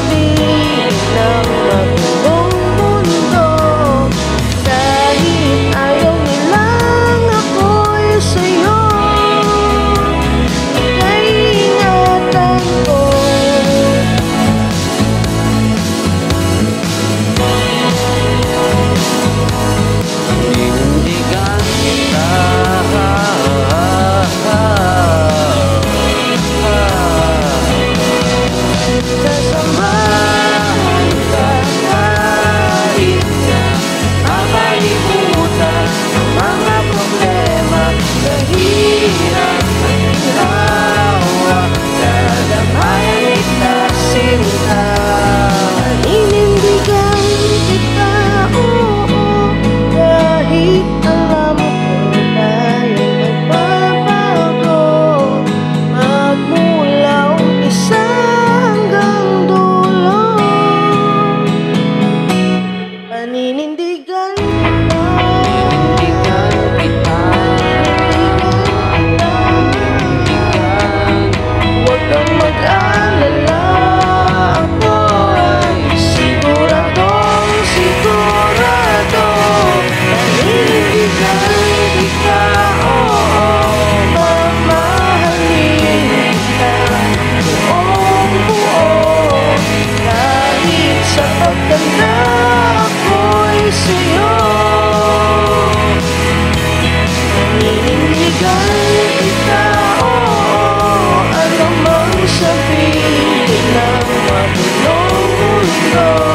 sabihin ng magulong mundo. Kahit ayaw nilang ako'y sa'yo, kaingatan ko. Panindigan kita, sasamahan ka kahit na makalimutan ang mga problema, kahirap at ginawa, dadamayan kita sinta. Paninindigan kita, oo, kahit alam ko tayo'y magbabago, magmula umpisa hanggang dulo. Paninindigan kita, panindigan kita, panindigan. Huwag kang mag-alala, ako ay siguradong sigurado. Paninindigan kita, oo, mamahalin kita buong buo. Kahit sa pagtanda ako'y sa'yo, paninindigan kita, oo, ano mang sabihin ng magulong mundo.